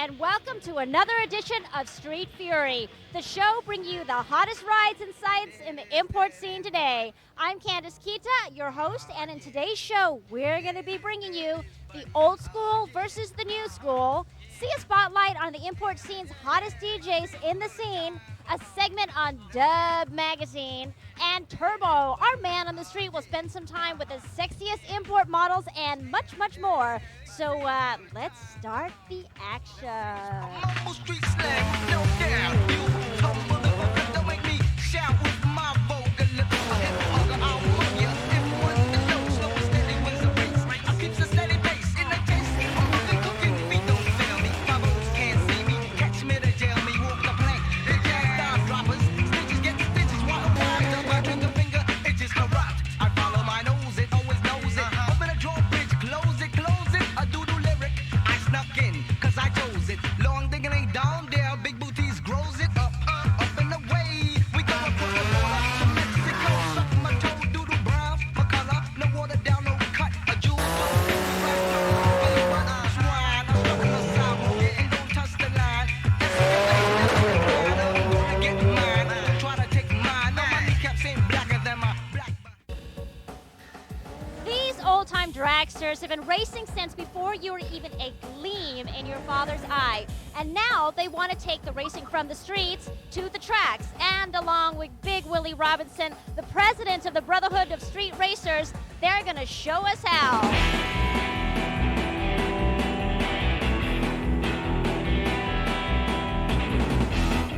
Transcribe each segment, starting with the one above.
and welcome to another edition of Street Fury, the show bringing you the hottest rides and sights in the import scene today. I'm Candice Kita, your host, and in today's show, we're going to be bringing you the old school versus the new school, see a spotlight on the import scene's hottest DJs in the scene, a segment on Dub Magazine, and Turbo, our man on the street, will spend some time with the sexiest import models and much, much more. So let's start the action. Dragsters have been racing since before you were even a gleam in your father's eye. And now they want to take the racing from the streets to the tracks. And along with Big Willie Robinson, the president of the Brotherhood of Street Racers, they're going to show us how.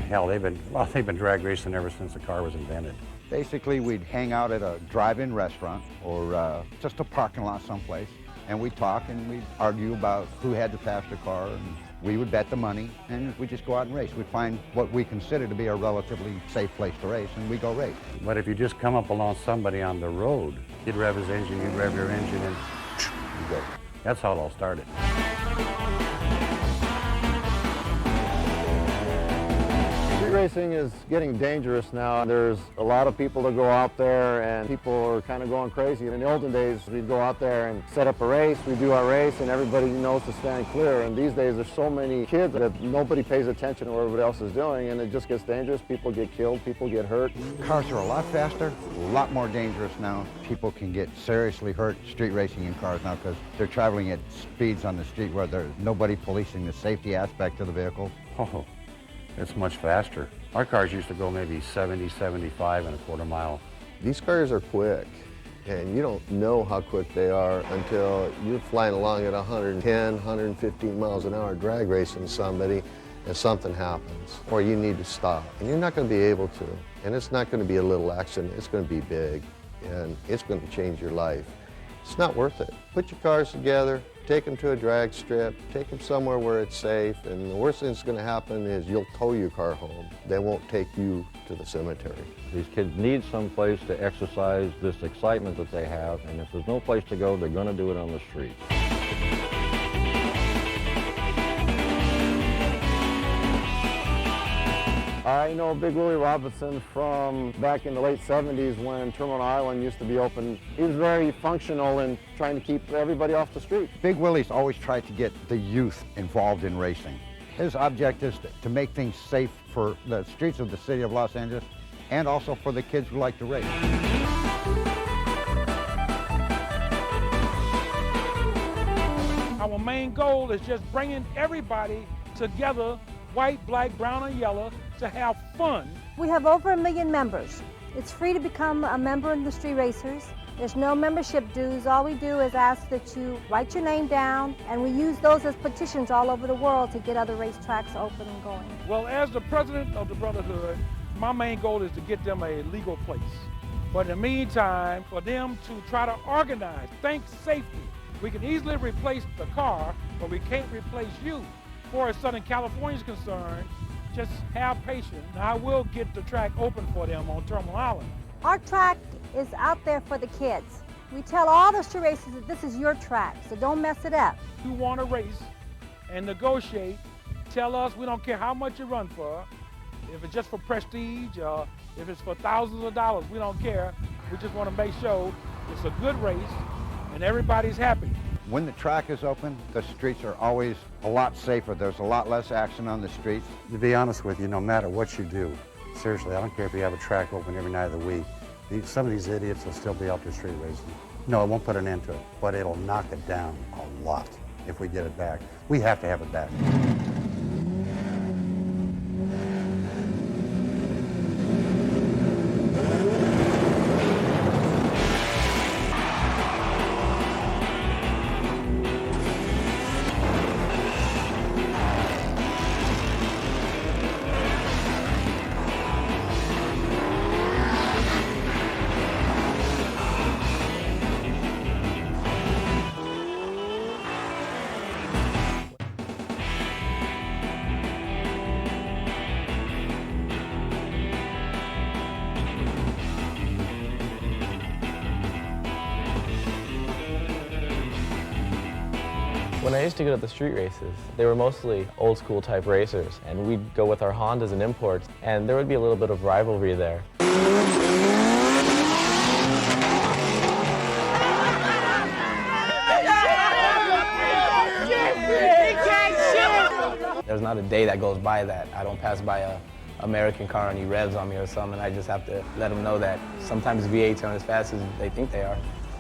Hell, they've been drag racing ever since the car was invented. Basically, we'd hang out at a drive-in restaurant or just a parking lot someplace, and we'd talk and we'd argue about who had the faster car, and we would bet the money, and we'd just go out and race. We'd find what we consider to be a relatively safe place to race, and we'd go race. But if you just come up along somebody on the road, he'd rev his engine, you'd rev your engine, and you go. That's how it all started. Street racing is getting dangerous now. There's a lot of people that go out there and people are kind of going crazy. In the olden days, we'd go out there and set up a race, we do our race, and everybody knows to stand clear. And these days, there's so many kids that nobody pays attention to what everybody else is doing, and it just gets dangerous. People get killed, people get hurt. Cars are a lot faster, a lot more dangerous now. People can get seriously hurt street racing in cars now because they're traveling at speeds on the street where there's nobody policing the safety aspect of the vehicle. Oh. It's much faster. Our cars used to go maybe 70, 75 and a quarter mile. These cars are quick, and you don't know how quick they are until you're flying along at 110, 115 miles an hour drag racing somebody and something happens, or you need to stop. And you're not going to be able to. And it's not going to be a little accident, it's going to be big, and it's going to change your life. It's not worth it. Put your cars together, take them to a drag strip, take them somewhere where it's safe, and the worst thing that's going to happen is you'll tow your car home. They won't take you to the cemetery. These kids need some place to exercise this excitement that they have, and if there's no place to go, they're going to do it on the streets. I know Big Willie Robinson from back in the late 70s when Terminal Island used to be open. He was very functional in trying to keep everybody off the street. Big Willie's always tried to get the youth involved in racing. His object is to make things safe for the streets of the city of Los Angeles and also for the kids who like to race. Our main goal is just bringing everybody together, white, black, brown, and yellow, to have fun. We have over 1 million members. It's free to become a member in the Street Racers. There's no membership dues. All we do is ask that you write your name down, and we use those as petitions all over the world to get other racetracks open and going. Well, as the president of the Brotherhood, my main goal is to get them a legal place. But in the meantime, for them to try to organize, think safety. We can easily replace the car, but we can't replace you. As far as Southern California is concerned, just have patience. I will get the track open for them on Terminal Island. Our track is out there for the kids. We tell all the street racers that this is your track, so don't mess it up. If you want to race and negotiate, tell us. We don't care how much you run for. If it's just for prestige or if it's for thousands of dollars, we don't care. We just want to make sure it's a good race and everybody's happy. When the track is open, the streets are always a lot safer. There's a lot less action on the streets. To be honest with you, no matter what you do, seriously, I don't care if you have a track open every night of the week, some of these idiots will still be out there street racing. No, it won't put an end to it, but it'll knock it down a lot if we get it back. We have to have it back. When I used to go to the street races, they were mostly old school type racers, and we'd go with our Hondas and imports, and there would be a little bit of rivalry there. There's not a day that goes by that I don't pass by a American car and he revs on me or something. I just have to let him know that sometimes V8s aren't as fast as they think they are.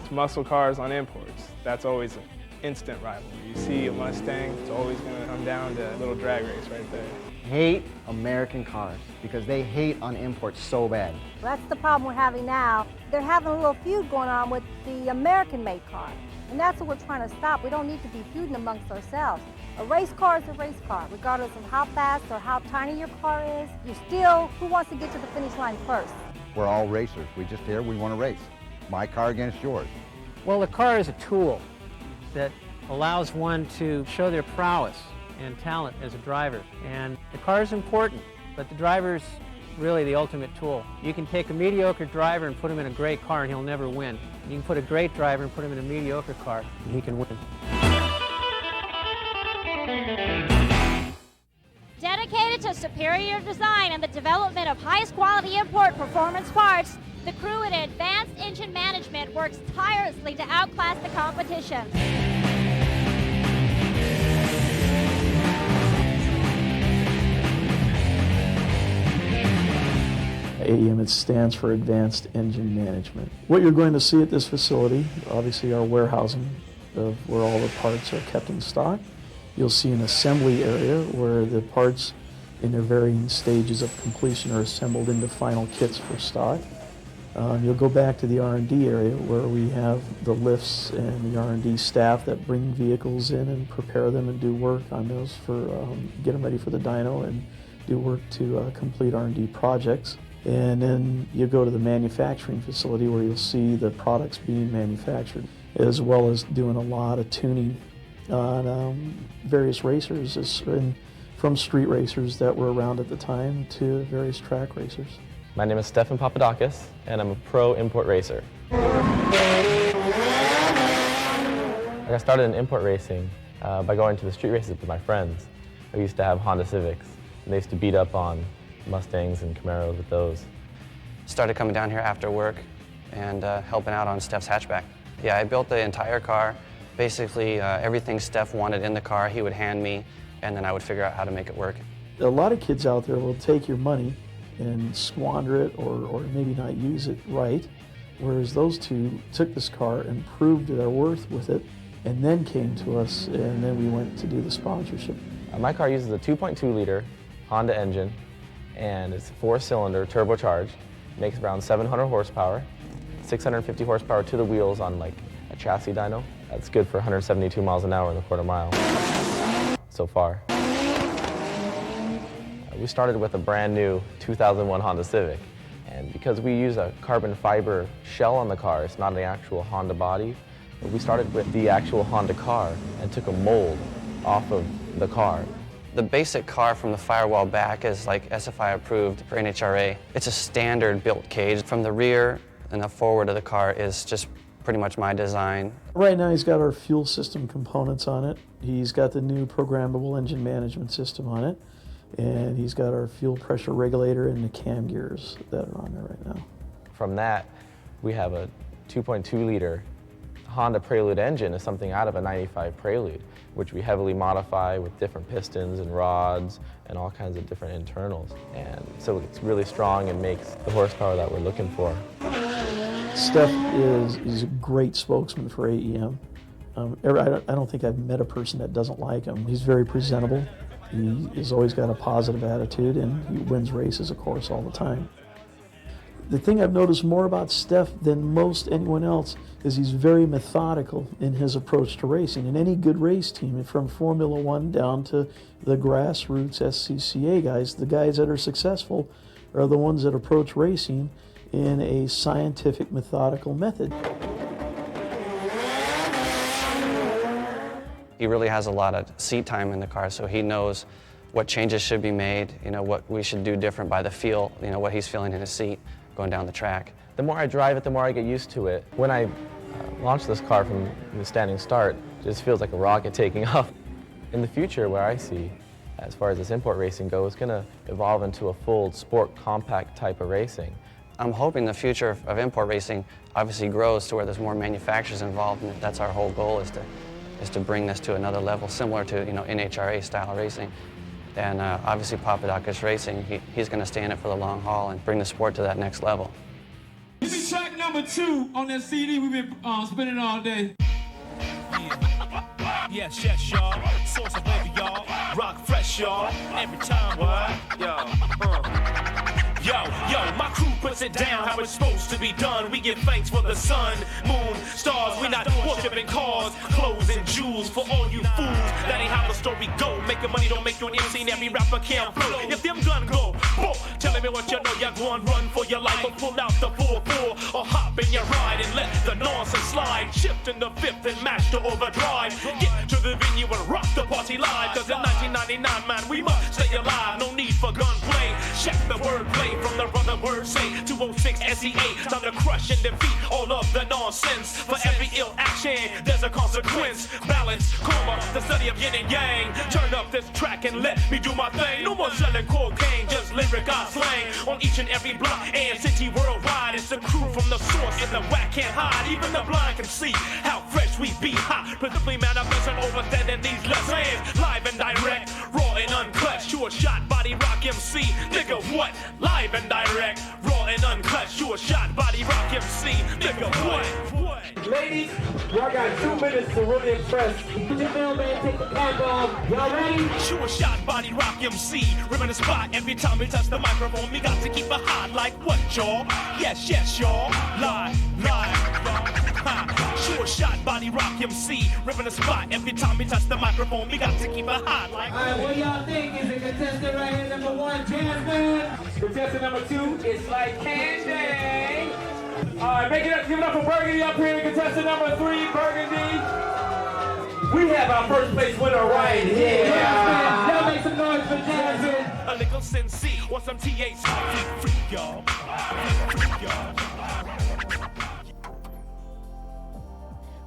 Muscle cars on imports, that's always an instant rivalry. You see a Mustang, it's always going to come down to a little drag race right there. Hate American cars because they hate on imports so bad. That's the problem we're having now. They're having a little feud going on with the American-made car. And that's what we're trying to stop. We don't need to be feuding amongst ourselves. A race car is a race car, regardless of how fast or how tiny your car is. Who wants to get to the finish line first? We're all racers. We want to race. My car against yours. Well, the car is a tool that allows one to show their prowess and talent as a driver. And the car is important, but the driver's really the ultimate tool. You can take a mediocre driver and put him in a great car and he'll never win. You can put a great driver and put him in a mediocre car and he can win. Dedicated to superior design and the development of highest quality import performance parts, the crew at Advanced Engine Management works tirelessly to outclass the competition. AEM, it stands for Advanced Engine Management. What you're going to see at this facility, obviously our warehousing of where all the parts are kept in stock. You'll see an assembly area where the parts in their varying stages of completion are assembled into final kits for stock. You'll go back to the R&D area where we have the lifts and the R&D staff that bring vehicles in and prepare them and do work on those for get them ready for the dyno and do work to complete R&D projects. And then you go to the manufacturing facility where you'll see the products being manufactured, as well as doing a lot of tuning on various racers, from street racers that were around at the time to various track racers. My name is Stefan Papadakis, and I'm a pro import racer. I got started in import racing by going to the street races with my friends. I used to have Honda Civics, and they used to beat up on Mustangs and Camaros with those. Started coming down here after work and helping out on Steph's hatchback. Yeah, I built the entire car. Basically, everything Steph wanted in the car, he would hand me, and then I would figure out how to make it work. A lot of kids out there will take your money and squander it or maybe not use it right, whereas those two took this car and proved their worth with it and then came to us, and then we went to do the sponsorship. My car uses a 2.2 liter Honda engine, and it's 4-cylinder turbocharged, makes around 700 horsepower, 650 horsepower to the wheels on like a chassis dyno. That's good for 172 miles an hour in the quarter mile so far. We started with a brand new 2001 Honda Civic, and because we use a carbon fiber shell on the car, it's not an actual Honda body, but we started with the actual Honda car and took a mold off of the car. The basic car from the firewall back is like SFI approved for NHRA. It's a standard built cage. From the rear and the forward of the car is just pretty much my design. Right now he's got our fuel system components on it. He's got the new programmable engine management system on it. And he's got our fuel pressure regulator and the cam gears that are on there right now. From that, we have a 2.2 liter Honda Prelude engine is something out of a 95 Prelude, which we heavily modify with different pistons and rods and all kinds of different internals. And so it's really strong and makes the horsepower that we're looking for. Steph is a great spokesman for AEM. I don't think I've met a person that doesn't like him. He's very presentable. He has always got a positive attitude, and he wins races, of course, all the time. The thing I've noticed more about Steph than most anyone else is he's very methodical in his approach to racing. And any good race team, from Formula One down to the grassroots SCCA guys, the guys that are successful are the ones that approach racing in a scientific, methodical method. He really has a lot of seat time in the car, so he knows what changes should be made, what we should do different by the feel, what he's feeling in his seat going down the track. The more I drive it, the more I get used to it. When I launched this car from the standing start, it just feels like a rocket taking off. In the future, where I see, as far as this import racing goes, it's going to evolve into a full sport compact type of racing. I'm hoping the future of import racing obviously grows to where there's more manufacturers involved, and that's our whole goal, is to bring this to another level, similar to NHRA style racing. And obviously Papadakis Racing, he's going to stay in it for the long haul and bring the sport to that next level. This is track number 2 on that CD we've been spinning all day. Yes, y'all. Source of baby, y'all. Rock fresh, y'all. Every time, boy. Yo, my crew puts it down how it's supposed to be done. We give thanks for the sun, moon, stars. We not worshiping cars, clothes, and jewels. For all you fools, that ain't how the story go. Making money don't make you an MC, and every rapper can't flow. If them gun go, boom, telling me what you know, you're going run for your life. Or pull out the 4-4, or hop in your ride and let the nonsense slide. Shift in the 5th and mash to overdrive. Get to the venue and rock the party live. Cause in 1999, man, we must stay alive. No need for gunplay. Check the wordplay from the brother word say 206 SEA. Time to crush and defeat all of the nonsense. For every ill action, there's a consequence. Balance, karma, the study of yin and yang. Turn up this track and let me do my thing. No more selling cocaine, just lyric I slang. On each and every block and city worldwide. It's the crew from the source, and the whack can't hide. Even the blind can see how fresh we be hot. Principally manifesting overstanding these lessons. Live and direct, raw and uncut. Sure shot, body rock MC. Nigga, what? Live and direct, raw and uncut. Sure shot, body rock MC. Nigga, what? Ladies, y'all got 2 minutes to really impress. Put your mailman, take the cap off. Y'all ready? Sure shot, body rock MC. Ripping the spot every time we touch the microphone. We got to keep it hot like what, y'all? Yes, y'all. Live, y'all. Sure shot, body rock MC. Ripping the spot every time we touch the microphone. We got to keep it hot like. Alright, what y'all think? Is it contestant right here, number 1, Jasmine? Contestant number 2, it's like candy. Alright, give it up for Burgundy up here. Contestant number 3, Burgundy. We have our first place winner right here. Y'all make some noise for Jasmine. A little Sensi or some THC. Freak y'all.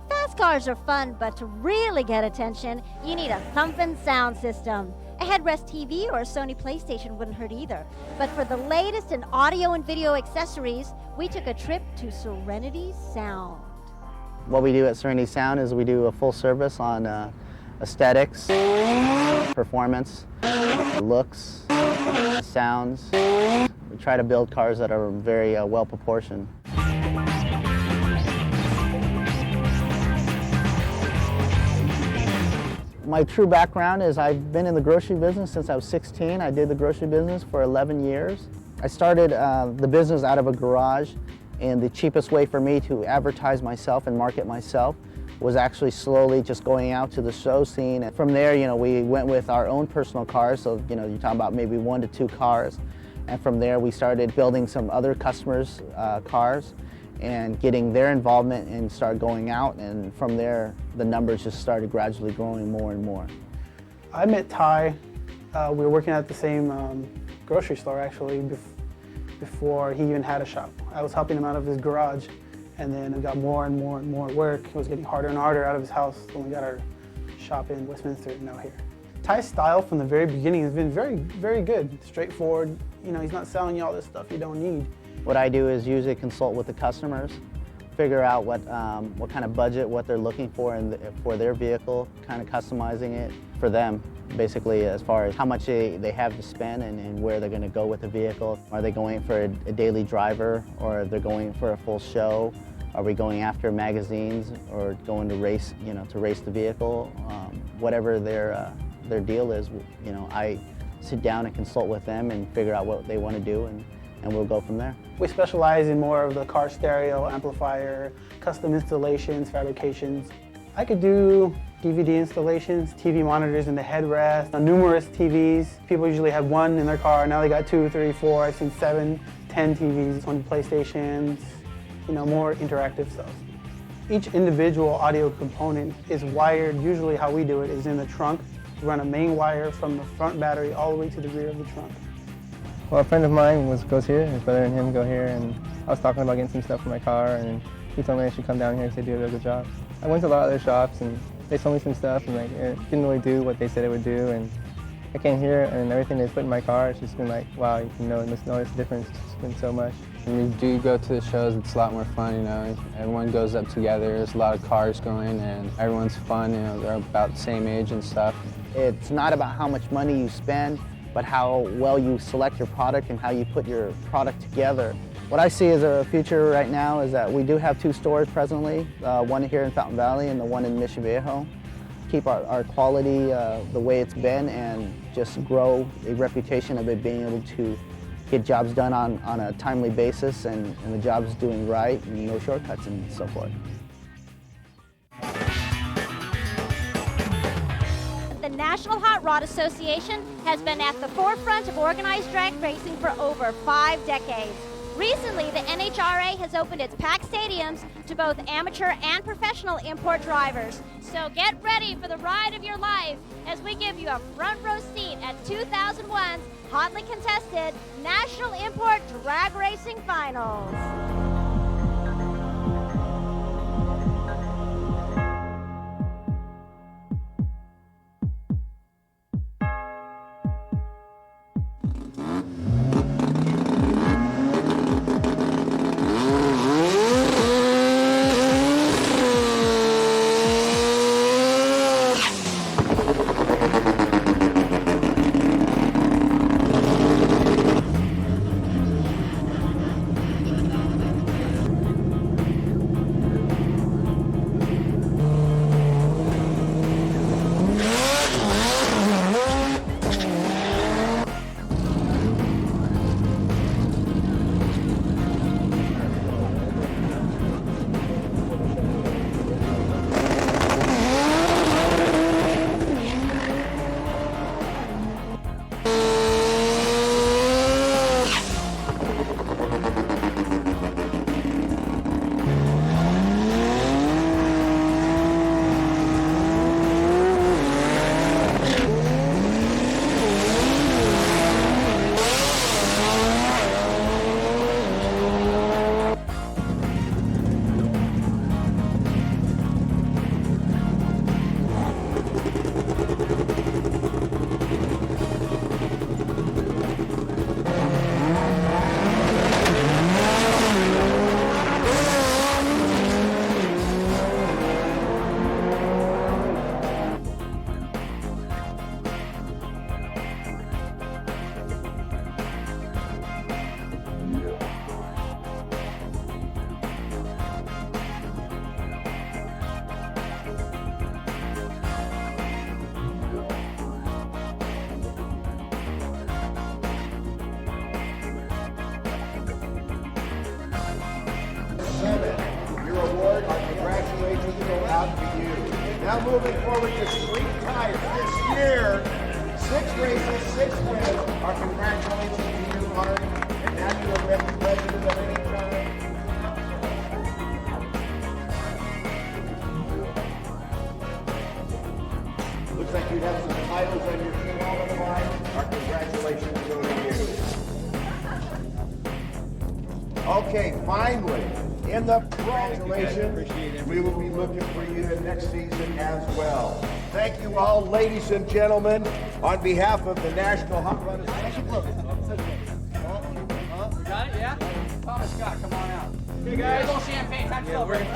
Fast cars are fun, but to really get attention, you need a thumping sound system. A headrest TV or a Sony PlayStation wouldn't hurt either. But for the latest in audio and video accessories, we took a trip to Serenity Sound. What we do at Serenity Sound is we do a full service on aesthetics, performance, looks, sounds. We try to build cars that are very well proportioned. My true background is I've been in the grocery business since I was 16. I did the grocery business for 11 years. I started the business out of a garage, and the cheapest way for me to advertise myself and market myself was actually slowly just going out to the show scene. And from there, we went with our own personal cars. So, you're talking about maybe 1 to 2 cars. And from there, we started building some other customers' cars and getting their involvement and start going out. And from there, the numbers just started gradually growing more and more. I met Ty. We were working at the same grocery store, actually, before he even had a shop. I was helping him out of his garage, and then it got more and more and more work. It was getting harder and harder out of his house when we got our shop in Westminster and now here. Ty's style from the very beginning has been very, very good, straightforward. He's not selling you all this stuff you don't need. What I do is usually consult with the customers, figure out what kind of budget, what they're looking for for their vehicle, kind of customizing it for them, basically as far as how much they have to spend and where they're going to go with the vehicle. Are they going for a daily driver, or are they going for a full show? Are we going after magazines or going to race, to race the vehicle? Whatever their deal is, I sit down and consult with them and figure out what they want to do, and we'll go from there. We specialize in more of the car stereo, amplifier, custom installations, fabrications. I could do DVD installations, TV monitors in the headrest, numerous TVs. People usually have one in their car, now they got 2, 3, 4, I've seen 7, 10 TVs, 20 PlayStations, more interactive stuff. Each individual audio component is wired, usually how we do it is in the trunk. We run a main wire from the front battery all the way to the rear of the trunk. Well, a friend of mine goes here, his brother and him go here, and I was talking about getting some stuff for my car, and he told me I should come down here because they do a real good job. I went to a lot of other shops, and they sold me some stuff, and it didn't really do what they said it would do, and I came here, and everything they put in my car, it's just been like, wow, you can notice the difference. It's been so much. When we do go to the shows, it's a lot more fun, Everyone goes up together, there's a lot of cars going, and everyone's fun, they're about the same age and stuff. It's not about how much money you spend, but how well you select your product and how you put your product together. What I see as a future right now is that we do have 2 stores presently, one here in Fountain Valley and the one in Mission Viejo. Keep our quality the way it's been and just grow a reputation of it being able to get jobs done on a timely basis and the jobs doing right and no shortcuts and so forth. The National Hot Rod Association has been at the forefront of organized drag racing for over 5 decades. Recently, the NHRA has opened its packed stadiums to both amateur and professional import drivers. So get ready for the ride of your life as we give you a front row seat at 2001's hotly contested National Import Drag Racing Finals. Now moving forward to Street Tires this year, 6 races, 6 wins. Our congratulations to you, Art, and now you are the president of NHRA. Looks like you have some titles on your team all on the line. Our congratulations go to you. Okay, finally, in the congratulations, we will be looking for you next season as well. Thank you all, ladies and gentlemen, on behalf of the National Hot Rod Association. We got it, yeah? Thomas Scott, come on out. Hey guys. Little champagne, time to celebrate.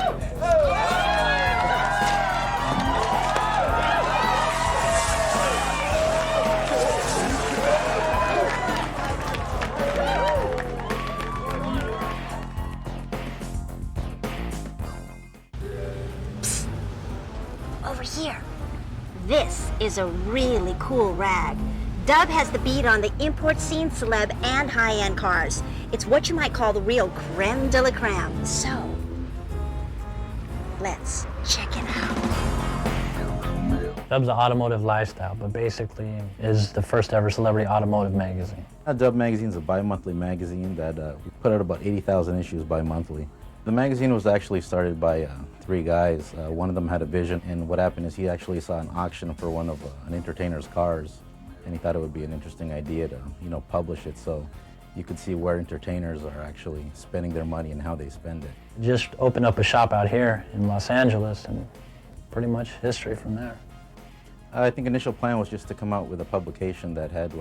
Over here. This is a really cool rag. Dub has the beat on the import scene, celeb, and high-end cars. It's what you might call the real creme de la creme. So, let's check it out. Dub's an automotive lifestyle, but basically is the first ever celebrity automotive magazine. Dub Magazine is a bi-monthly magazine that we put out about 80,000 issues bi-monthly. The magazine was actually started by 3 guys. One of them had a vision, and what happened is he actually saw an auction for one of an entertainer's cars, and he thought it would be an interesting idea to, publish it so you could see where entertainers are actually spending their money and how they spend it. Just opened up a shop out here in Los Angeles, and pretty much history from there. I think initial plan was just to come out with a publication that had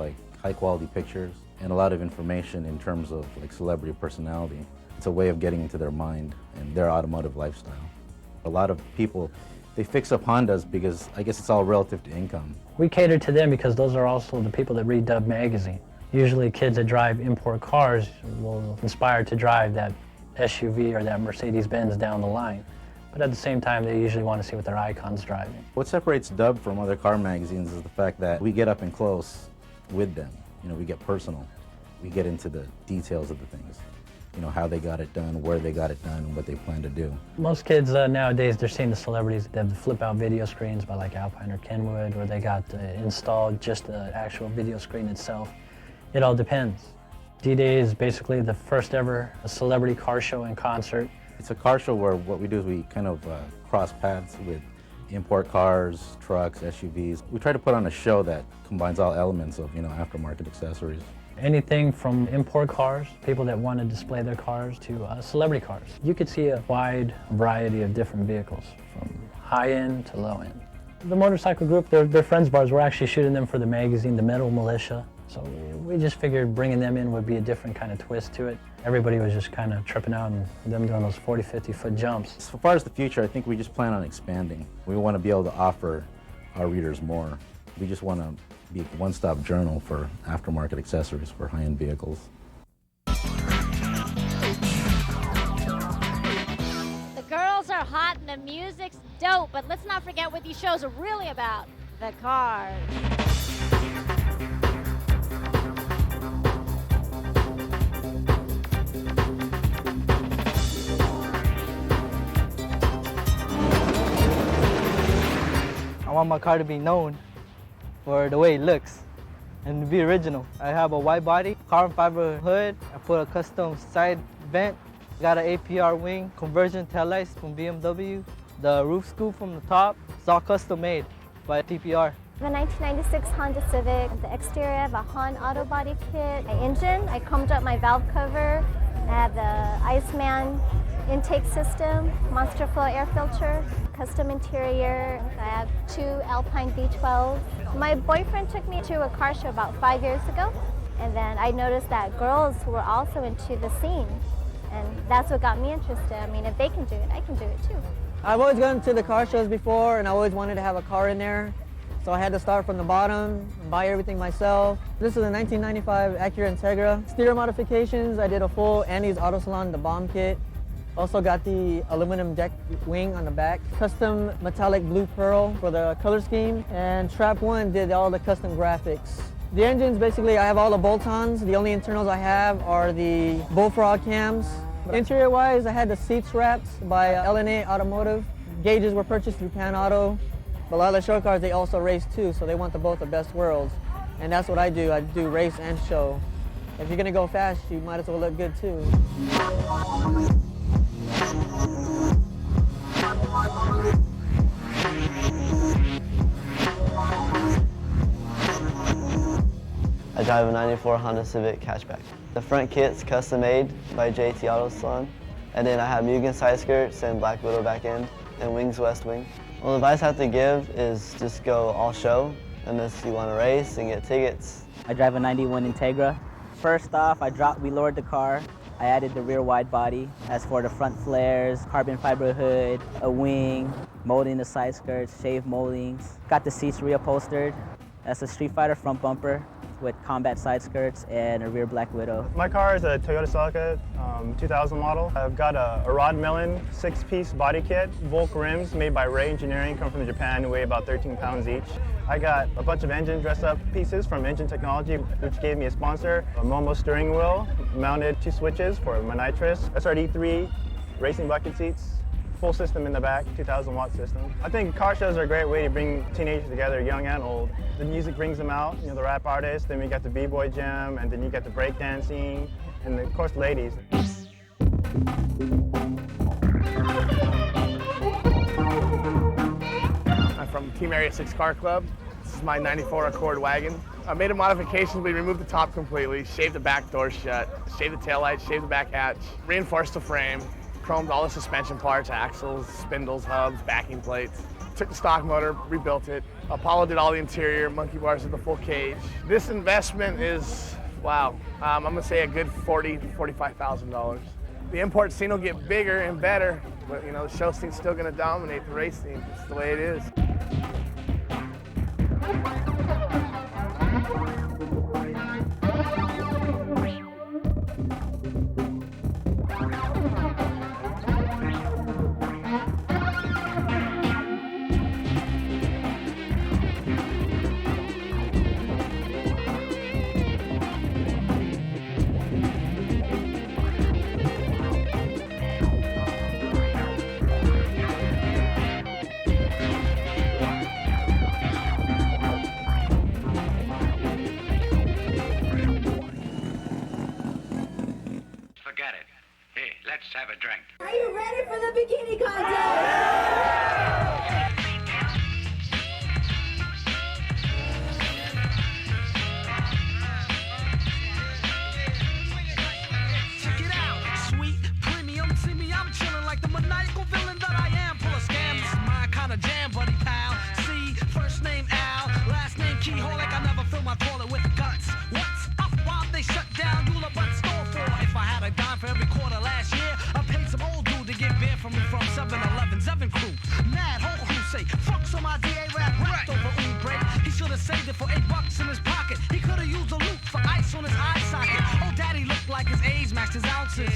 high quality pictures and a lot of information in terms of celebrity personality. It's a way of getting into their mind and their automotive lifestyle. A lot of people, they fix up Hondas because I guess it's all relative to income. We cater to them because those are also the people that read Dub Magazine. Usually kids that drive import cars will inspire to drive that SUV or that Mercedes-Benz down the line. But at the same time, they usually want to see what their icon's driving. What separates Dub from other car magazines is the fact that we get up and close with them. We get personal. We get into the details of the things. How they got it done, where they got it done, and what they plan to do. Most kids nowadays, they're seeing the celebrities. They have the flip-out video screens by Alpine or Kenwood, or they got installed just the actual video screen itself. It all depends. D-Day is basically the first ever celebrity car show and concert. It's a car show where what we do is we kind of cross paths with import cars, trucks, SUVs. We try to put on a show that combines all elements of aftermarket accessories. Anything from import cars, people that want to display their cars, to celebrity cars. You could see a wide variety of different vehicles, from high-end to low-end. The motorcycle group, they're friends of ours. We're actually shooting them for the magazine, the Metal Militia. So we just figured bringing them in would be a different kind of twist to it. Everybody was just kind of tripping out and them doing those 40, 50-foot jumps. As far as the future, I think we just plan on expanding. We want to be able to offer our readers more. We just want to be a one-stop journal for aftermarket accessories for high-end vehicles. The girls are hot and the music's dope, but let's not forget what these shows are really about, the cars. I want my car to be known for the way it looks and to be original. I have a white body, carbon fiber hood. I put a custom side vent. Got an APR wing, conversion taillights from BMW. The roof scoop from the top, it's all custom made by TPR. The 1996 Honda Civic, the exterior, I have a Han auto body kit. My engine, I chromed up my valve cover. I have the Iceman intake system, Monster Flow air filter, custom interior. I have 2 Alpine V12s. My boyfriend took me to a car show about 5 years ago, and then I noticed that girls were also into the scene, and that's what got me interested. I mean, if they can do it, I can do it too. I've always gone to the car shows before, and I always wanted to have a car in there, so I had to start from the bottom and buy everything myself. This is a 1995 Acura Integra. Exterior modifications, I did a full Andy's Auto Salon, the bomb kit. Also got the aluminum deck wing on the back, custom metallic blue pearl for the color scheme, and Trap One did all the custom graphics. The engines, basically, I have all the bolt-ons. The only internals I have are the bullfrog cams. Interior-wise, I had the seats wrapped by LNA Automotive. Gauges were purchased through Pan Auto. But a lot of the show cars, they also race too, so they want both the best worlds. And that's what I do. I do race and show. If you're gonna go fast, you might as well look good too. I drive a 94 Honda Civic hatchback. The front kit's custom made by JT Auto Salon. And then I have Mugen side skirts and Black Widow back end and Wings West Wing. Well, the advice I have to give is just go all show unless you want to race and get tickets. I drive a 91 Integra. First off, we lowered the car I added the rear wide body. As for the front flares, carbon fiber hood, a wing, molding the side skirts, shaved moldings. Got the seats reupholstered. That's a Street Fighter front bumper with combat side skirts and a rear Black Widow. My car is a Toyota Celica 2000 model. I've got a Rod Millen 6-piece body kit, Volk rims made by Ray Engineering, come from Japan, weigh about 13 pounds each. I got a bunch of engine dress-up pieces from Engine Technology, which gave me a sponsor, a Momo steering wheel, mounted 2 switches for my nitrous, SRD3 racing bucket seats, full system in the back, 2,000 watt system. I think car shows are a great way to bring teenagers together, young and old. The music brings them out, you know, the rap artists, then we got the b-boy jam, and then you got the breakdancing, and of course ladies. I'm from Team Area 6 Car Club. This is my 94 Accord wagon. I made a modification. We removed the top completely, shaved the back door shut, shaved the taillight, shaved the back hatch, reinforced the frame, chromed all the suspension parts, axles, spindles, hubs, backing plates. Took the stock motor, rebuilt it. Apollo did all the interior, monkey bars with the full cage. This investment is, wow, I'm gonna say a good $40,000 to $45,000. The import scene will get bigger and better, but you know, the show scene's still gonna dominate the race scene. It's the way it is. Let's have a drink. Are you ready for the bikini contest? Check it out, sweet premium. See me, I'm chilling like the maniacal villain that I am. Full of scams, this is my kind of jam, buddy pal. See, first name Al, last name Keyhole, like I never fill my toilet with guts. What's up while they shut down Eula Butt Store for? If I had a dime for every quarter last year, I paid some old dude to get beer from me from 7-Eleven. Seven crew, mad whole crew say, fuck some IDA rap rapped over break. He should have saved it for $8 in his pocket. He could have used a loop for ice on his eye socket. Oh, daddy looked like his A's matched his ounces.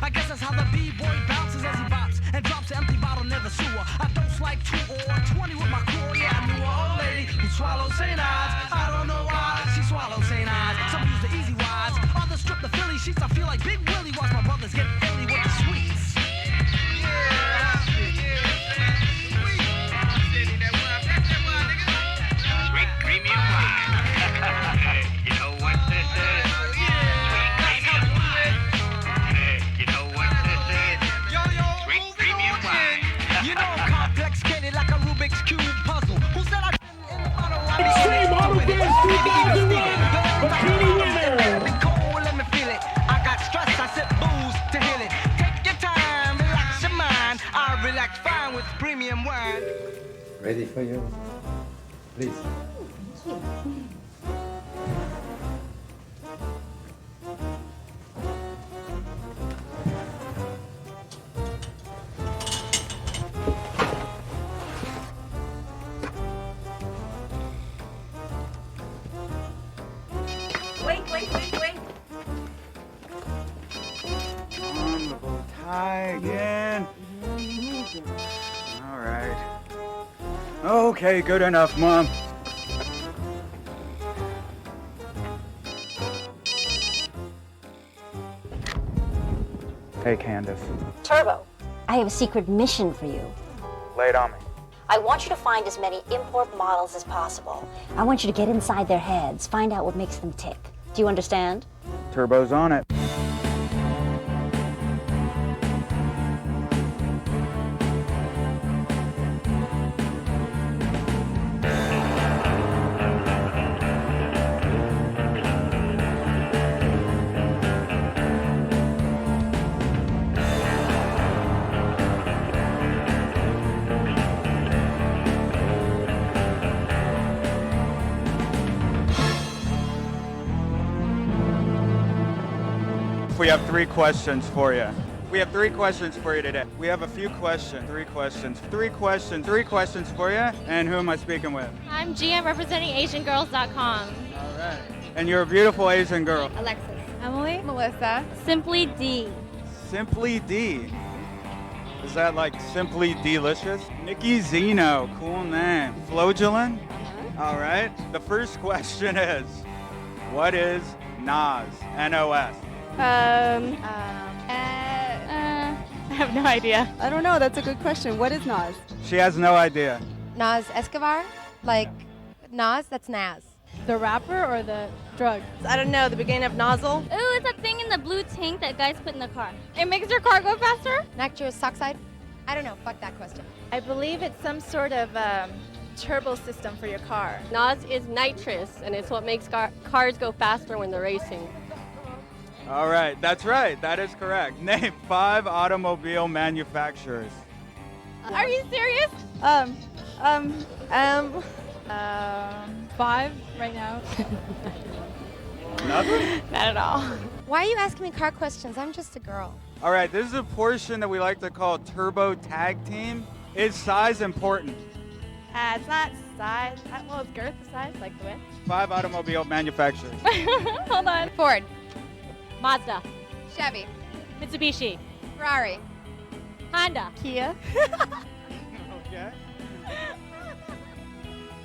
I guess that's how the b-boy bounces as he bops and drops an empty bottle near the sewer. I dose like 2 or 20 with my crew. Yeah, I knew an old lady who swallowed St. Ives. I don't know why she swallowed St. Ives. Some use the easy wise, others strip the Philly sheets. I feel like Big Willie. Watch my brothers get illy with the sweets. Sweet premium wine. Hey, you know what this is? Sweet premium wine. Hey, you know what this is? Sweet premium wine. You know I'm complex, kitty like a Rubik's Cube puzzle. Who said I in the bottle? Extreme Auto Games 2001 Bikini winner. Let me feel it. I got stress, I sip booze to heal it. Take your time, relax your mind. I relax fine with premium wine. Ready for you? Please. Wait. On the bow tie again. All right. Okay, good enough, Mom. Hey, Candace. Turbo, I have a secret mission for you. Lay it on me. I want you to find as many import models as possible. I want you to get inside their heads, find out what makes them tick. Do you understand? Turbo's on it. We have 3 questions for you. We have 3 questions for you today. We have a few questions. 3 questions. 3 questions. 3 questions for you. And who am I speaking with? I'm GM representing AsianGirls.com. All right. And you're a beautiful Asian girl. Alexis. Emily. Melissa. Simply D. Simply D. Is that like Simply Delicious? Nikki Zeno. Cool name. Flogellin? All right. The first question is, what is NOS? N-O-S. I have no idea. I don't know. That's a good question. What is Nas? She has no idea. Nas Escobar? Like Nas? That's Nas. The rapper or the drug? I don't know. The beginning of nozzle? Ooh, it's that thing in the blue tank that guys put in the car. It makes your car go faster? Nitrous oxide? I don't know. Fuck that question. I believe it's some sort of turbo system for your car. Nas is nitrous, and it's what makes cars go faster when they're racing. All right, that's right. That is correct. Name 5 automobile manufacturers. Are you serious? 5 right now. Nothing? Not at all. Why are you asking me car questions? I'm just a girl. All right, this is a portion that we like to call turbo tag team. Is size important? It's not size. Well, it's girth, the size, like the width. 5 automobile manufacturers. Hold on. Ford. Mazda. Chevy. Mitsubishi. Ferrari. Honda. Kia. Okay.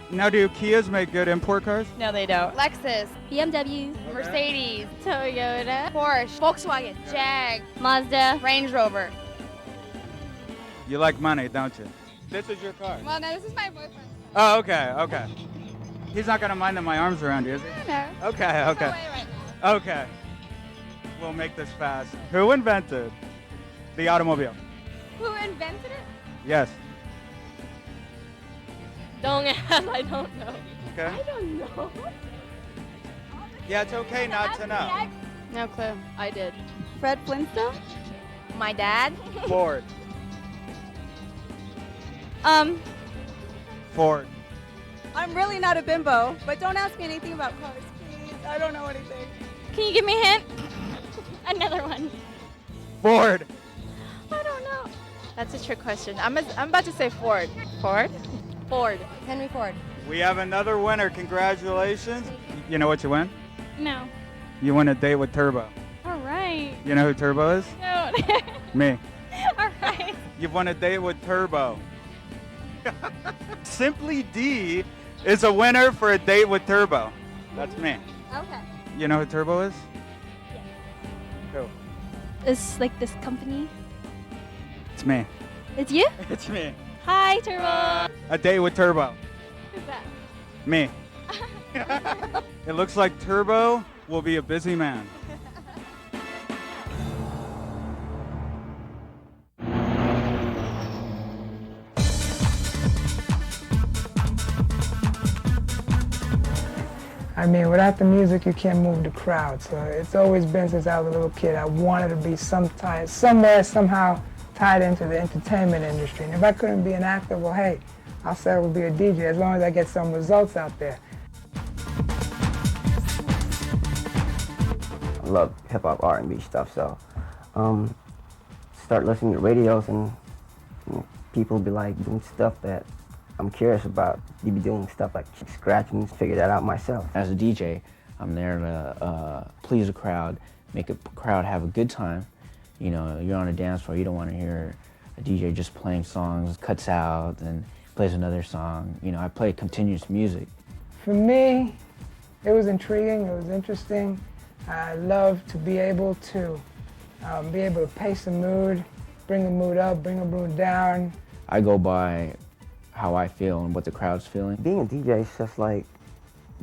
Now, do Kias make good import cars? No, they don't. Lexus. BMW. Mercedes. Toyota. Porsche. Volkswagen. Jag. Mazda. Range Rover. You like money, don't you? This is your car. Well, no, this is my boyfriend. Oh, okay, okay. He's not gonna mind that my arm's around you, is he? No. Okay, okay. Okay. We'll make this fast. Who invented the automobile? Who invented it? Yes. Don't ask. I don't know. Okay. I don't know. Yeah, it's okay not to know. No clue. I did. Fred Flintstone? My dad? Ford. Ford. I'm really not a bimbo, but don't ask me anything about cars, please. I don't know anything. Can you give me a hint? Another one. Ford. I don't know. That's a trick question. I'm about to say Ford. Ford? Ford. Henry Ford. We have another winner. Congratulations. You know what you win? No. You win a date with Turbo. All right. You know who Turbo is? No. Me. All right. You've won a date with Turbo. Simply D is a winner for a date with Turbo. That's me. Okay. You know who Turbo is? Who? It's like this company. It's me. It's you? It's me. Hi, Turbo. A date with Turbo. Who's that? Me. It looks like Turbo will be a busy man. I mean, without the music, you can't move the crowd. So it's always been since I was a little kid. I wanted to be somewhere, somehow tied into the entertainment industry. And if I couldn't be an actor, well, hey, I'll settle to be a DJ as long as I get some results out there. I love hip-hop, R&B stuff, so start listening to radios and people be like doing stuff that I'm curious about. You be doing stuff like scratching, figure that out myself. As a DJ, I'm there to please the crowd, make a crowd have a good time. You know, you're on a dance floor, you don't want to hear a DJ just playing songs, cuts out, and plays another song. You know, I play continuous music. For me, it was intriguing, it was interesting. I love to be able to pace the mood, bring the mood up, bring the mood down. I go by how I feel and what the crowd's feeling. Being a DJ is just like,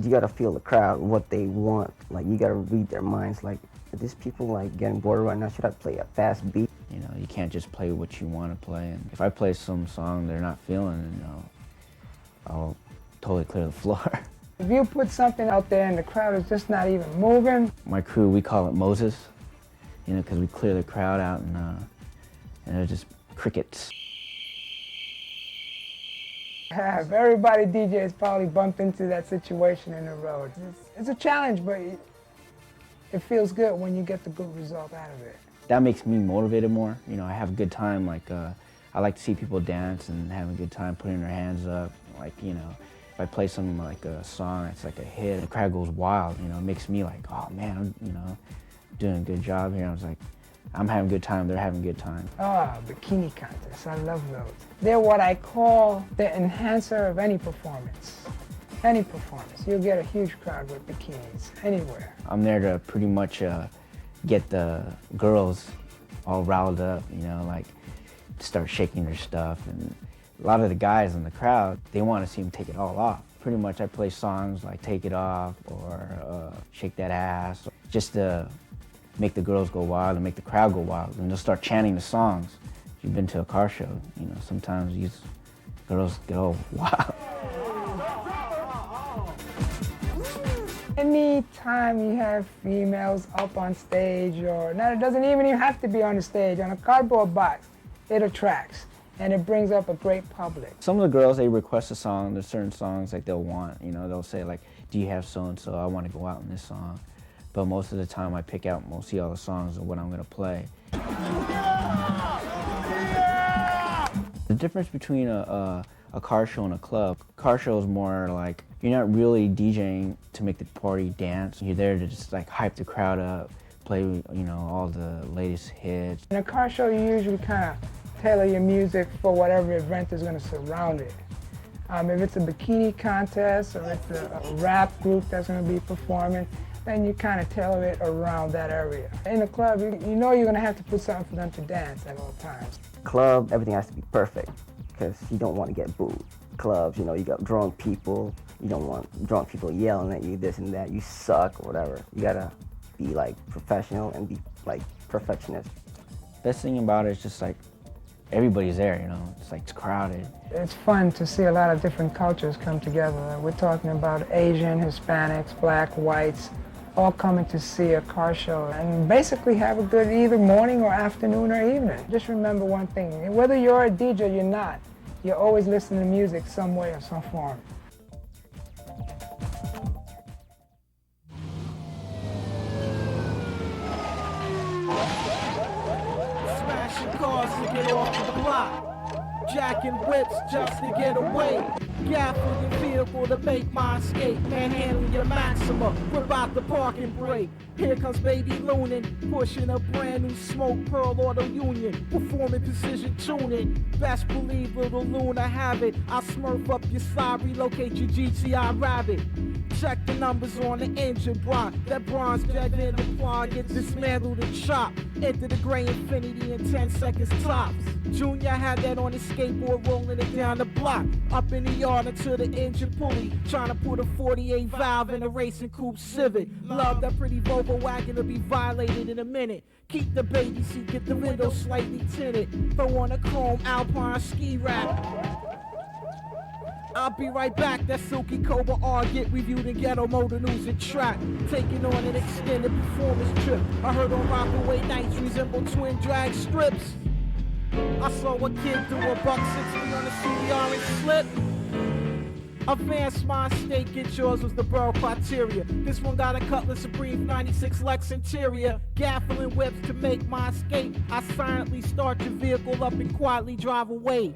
you gotta feel the crowd, what they want. Like, you gotta read their minds. Like, are these people like getting bored right now? Should I play a fast beat? You know, you can't just play what you want to play. And if I play some song they're not feeling, you know, I'll totally clear the floor. If you put something out there and the crowd is just not even moving. My crew, we call it Moses, you know, because we clear the crowd out and they're just crickets. Have everybody DJs probably bumped into that situation in the road. It's a challenge, but it feels good when you get the good result out of it. That makes me motivated more. You know, I have a good time. Like, I like to see people dance and have a good time putting their hands up. Like, you know, if I play something like a song that's like a hit, the crowd goes wild. You know, it makes me like, oh man, I'm, you know, doing a good job here. I was like, I'm having a good time, they're having a good time. Ah, bikini contests, I love those. They're what I call the enhancer of any performance. Any performance, you'll get a huge crowd with bikinis, anywhere. I'm there to pretty much get the girls all riled up, you know, like start shaking their stuff. And a lot of the guys in the crowd, they want to see them take it all off. Pretty much I play songs like Take It Off or Shake That Ass, just to make the girls go wild and make the crowd go wild. And they'll start chanting the songs. If you've been to a car show, you know, sometimes these girls go wild. Anytime you have females up on stage, or no, it doesn't even have to be on the stage, on a cardboard box, it attracts and it brings up a great public. Some of the girls, they request a song. There's certain songs like they'll want, you know, they'll say like, do you have so-and-so? I want to go out in this song. But most of the time I pick out mostly all the songs of what I'm gonna play. The difference between a car show and a club, car show is more like, you're not really DJing to make the party dance. You're there to just like hype the crowd up, play, you know, all the latest hits. In a car show, you usually kind of tailor your music for whatever event is gonna surround it. If it's a bikini contest or it's a rap group that's gonna be performing, then you kind of tailor it around that area. In a club, you know you're gonna have to put something for them to dance at all times. Club, everything has to be perfect because you don't want to get booed. Clubs, you know, you got drunk people, you don't want drunk people yelling at you, this and that, you suck or whatever. You gotta be like professional and be like perfectionist. Best thing about it is just like, everybody's there, you know, it's like it's crowded. It's fun to see a lot of different cultures come together. We're talking about Asian, Hispanics, black, whites, all coming to see a car show and basically have a good either morning or afternoon or evening. Just remember one thing, whether you're a DJ or you're not, you're always listening to music some way or some form. Smashing cars to get off the block. Jacking whips just to get away. Gaffling your vehicle to make my escape. Manhandling your Maxima, whip out the parking brake. Here comes Baby Loonin', pushing a brand new Smoke Pearl Auto Union. Performing precision tuning. Best believe little Luna have it. I'll smurf up your side, relocate your GTI Rabbit. Check the numbers on the engine block. That bronze jet in the quad gets dismantled and chopped. Enter the gray infinity in 10 seconds tops. Junior had that on his skateboard rolling it down the block. Up in the yard until the engine pulley. Trying to put a 48 valve in a racing coupe Civic. Love that pretty Volvo wagon to be violated in a minute. Keep the baby seat, get the window slightly tinted. Throw on a chrome Alpine ski wrap. I'll be right back, that Silky Cobra R get reviewed in Ghetto Motor News and Track. Taking on an extended performance trip. I heard on Rockaway nights resemble twin drag strips. I saw a kid do a $160 on a CBR and slip. Advanced mind state, get yours was the borough criteria. This one got a Cutlass Supreme 96 Lex interior. Gaffling whips to make my escape. I silently start your vehicle up and quietly drive away.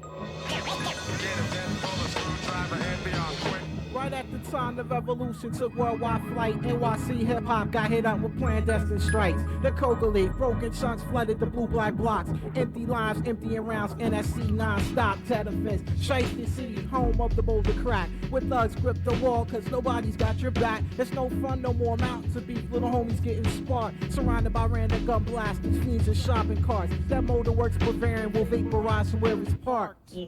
Right at the time the revolution took worldwide flight, NYC hip-hop got hit up with clandestine strikes. The Coca League, broken chunks flooded the blue-black blocks. Empty lines, emptying rounds, NSC non-stop. Tetafence, Shiesty City, home of the boulder crack. With thugs grip the wall, cause nobody's got your back. There's no fun, no more mountains of beef, little homies getting sparked. Surrounded by random gun blasters, fiends and shopping carts. That motor works Bavarian will vaporize from where it's parked. Yeah.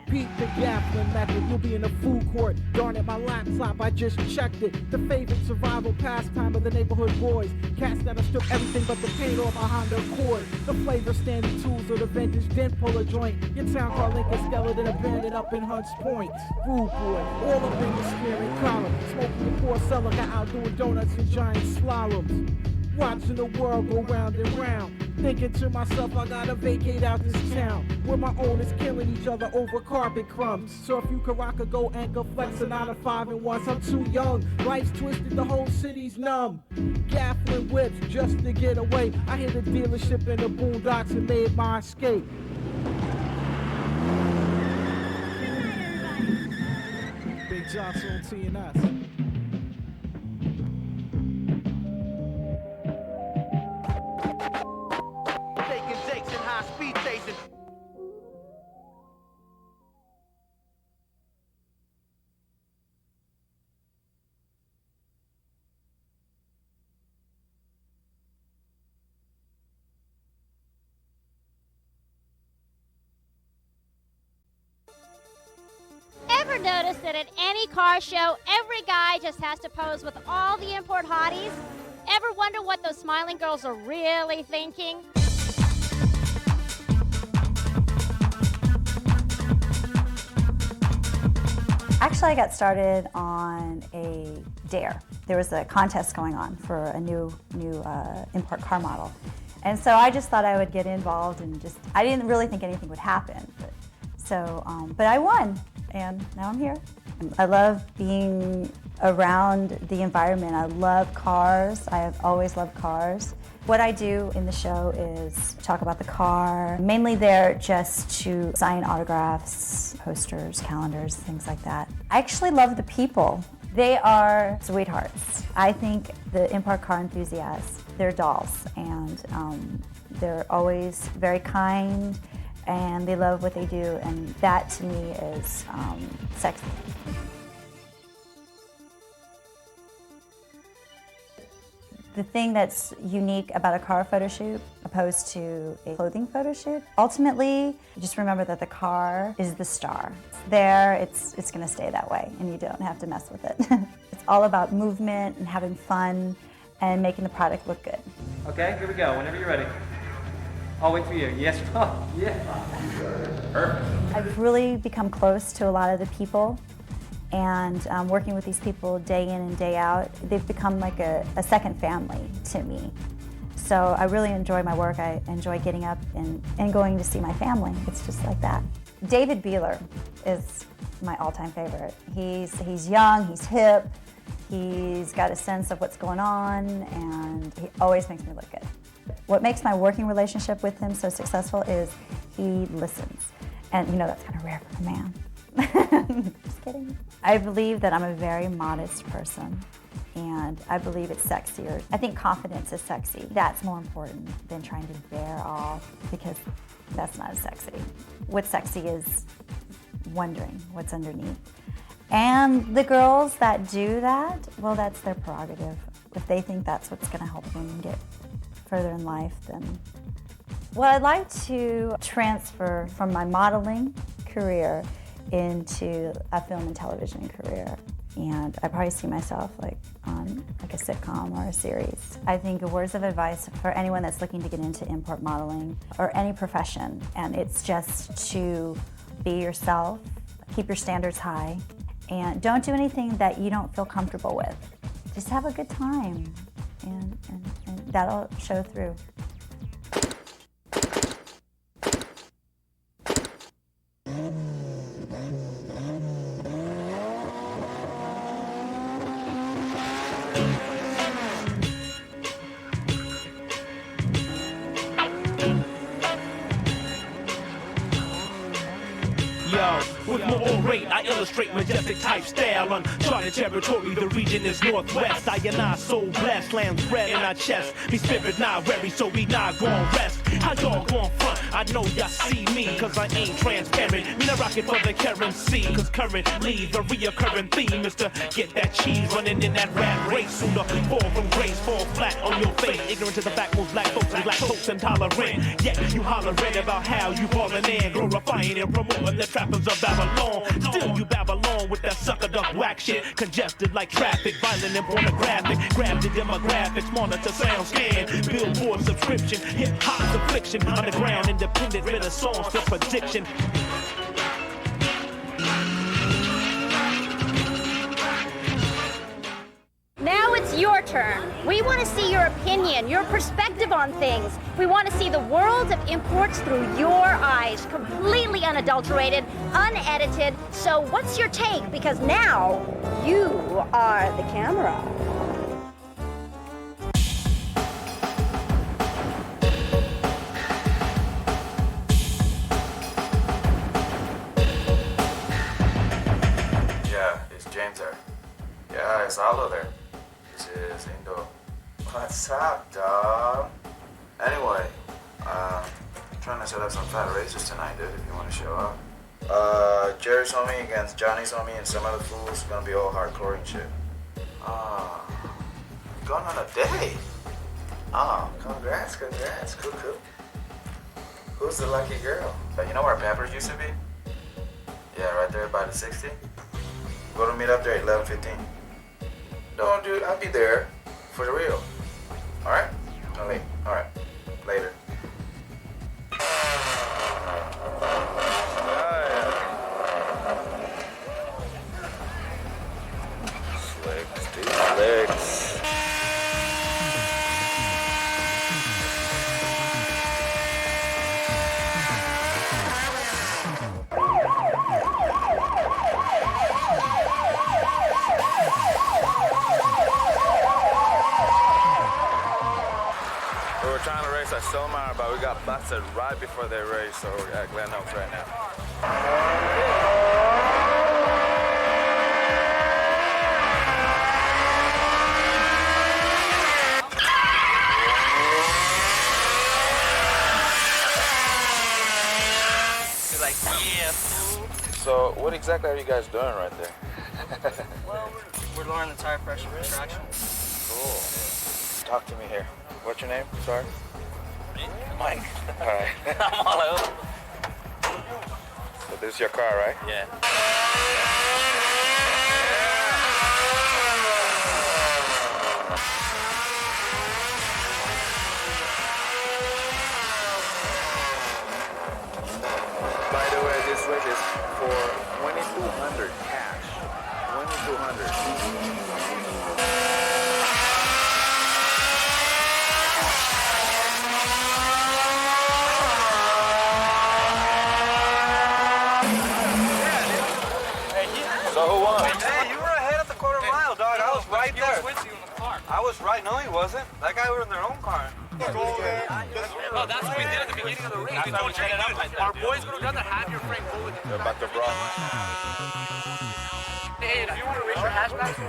Beat the Gaffling method, you'll be in a food court. Darn it, my laptop, I just checked it. The favorite survival pastime of the neighborhood boys. Cats that have stripped everything but the paint off a Honda Accord. The flavor standing tools of the vintage dent puller joint. Your town car Lincoln skeleton abandoned up in Hunts Point. Rude boy, all up in the steering column. Smoking the poor cellar, got out doing donuts and giant slaloms. Watching the world go round and round. Thinking to myself, I gotta vacate out this town where my owners killing each other over carpet crumbs. So if you can rock a go anchor flexing out of 5 and 1s, I'm too young. Life's twisted, the whole city's numb. Gaffling whips just to get away. I hit a dealership in the boondocks and made my escape. Big Johnson on TNS. Ever notice that at any car show, every guy just has to pose with all the import hotties? Ever wonder what those smiling girls are really thinking? Actually, I got started on a dare. There was a contest going on for a new import car model. And so I just thought I would get involved and I didn't really think anything would happen. But I won, and now I'm here. I love being around the environment. I love cars. I have always loved cars. What I do in the show is talk about the car, mainly there just to sign autographs, posters, calendars, things like that. I actually love the people. They are sweethearts. I think the import car enthusiasts, they're dolls, and they're always very kind, and they love what they do, and that to me is sexy. The thing that's unique about a car photo shoot opposed to a clothing photo shoot, ultimately, just remember that the car is the star. It's there, it's gonna stay that way, and you don't have to mess with it. It's all about movement and having fun and making the product look good. Okay, here we go, whenever you're ready. I'll wait for you. Yes, oh, yeah. Perfect. I've really become close to a lot of the people, and working with these people day in and day out, they've become like a second family to me. So I really enjoy my work. I enjoy getting up and going to see my family. It's just like that. David Beeler is my all-time favorite. He's young, he's hip, he's got a sense of what's going on, and he always makes me look good. What makes my working relationship with him so successful is he listens. And you know, that's kind of rare for a man. Just kidding. I believe that I'm a very modest person, and I believe it's sexier. I think confidence is sexy. That's more important than trying to bear off, because that's not as sexy. What's sexy is wondering what's underneath. And the girls that do that, well, that's their prerogative. If they think that's what's going to help them get further in life, then. Well, I'd like to transfer from my modeling career into a film and television career. And I probably see myself on a sitcom or a series. I think words of advice for anyone that's looking to get into import modeling or any profession, and it's just to be yourself, keep your standards high, and don't do anything that you don't feel comfortable with. Just have a good time, and that'll show through. With my orate, I illustrate majestic type style. Uncharted territory, the region is northwest. I and I so blessed, lands red in our chest. Me spirit not weary, so we not gon' rest. How y'all gon' front? I know y'all see me, cause I ain't transparent. Me not rockin' for the currency, cause currently the reoccurring theme is to get that cheese running in that rat race. Sooner fall from grace, fall flat on your face. Ignorant to the fact most black folks are lactose intolerant. Yet you hollering about how you ballin' in, glorifying and promoting the trappers of Babylon. Still you Babylon with that sucker duck whack shit. Congested like traffic, violent and pornographic. Grab the demographics, monitor sound scan. Billboard subscription, hip hop's affliction. Underground, independent, bit of songs for prediction. Now it's your turn. We want to see your opinion, your perspective on things. We want to see the world of imports through your eyes, completely unadulterated, unedited. So what's your take? Because now you are the camera. Yeah, it's James there. Yeah, it's Aldo there. This is Indo. What's up, dog? Anyway, trying to set up some fat races tonight, dude, if you want to show up. Jerry's homie against Johnny's homie and some other fools. Gonna be all hardcore and shit. Going on a date? Oh, congrats. Cool. Who's the lucky girl? You know where Peppers used to be? Yeah, right there by the 60. Go to meet up there at 11:15. No, dude, I'll be there for the real. All right? No, late. All right. Later. Slicks. We were trying to race at Silmar, but we got busted right before they raced, so we're at Glen Oaks right now. Like, yeah. So, what exactly are you guys doing right there? Well, we're lowering the tire pressure for traction. Cool. Talk to me here. What's your name? Sorry? Mike. All right. I'm all over. So this is your car, right? Yeah. By the way, this race is for 2,200 cash. 2,200. So who won? Hey, you were ahead at the quarter mile, dog. I was right there. I was right. No, he wasn't. That guy was in their own car. Oh, that's what we did at the beginning of the race. We told you our boys would have done that. Have your frame full with They're about to brawl. Hey, if you want to race your hatchback so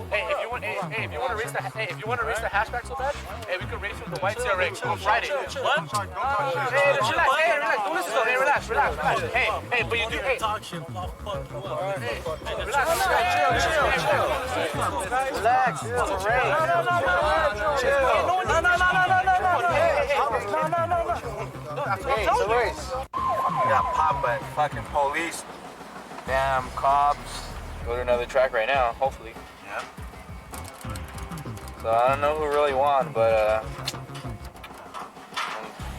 bad, if you want to race the hatchback so bad, hey, we could race with the white CRX on Friday. What? Hey, relax. Don't listen to them. Hey, relax. Hey, but you do. Hey, relax. Relax. Hey, it's a race. We got popped by fucking police. Damn cops. Go to another track right now, hopefully. Yeah. So I don't know who really won, but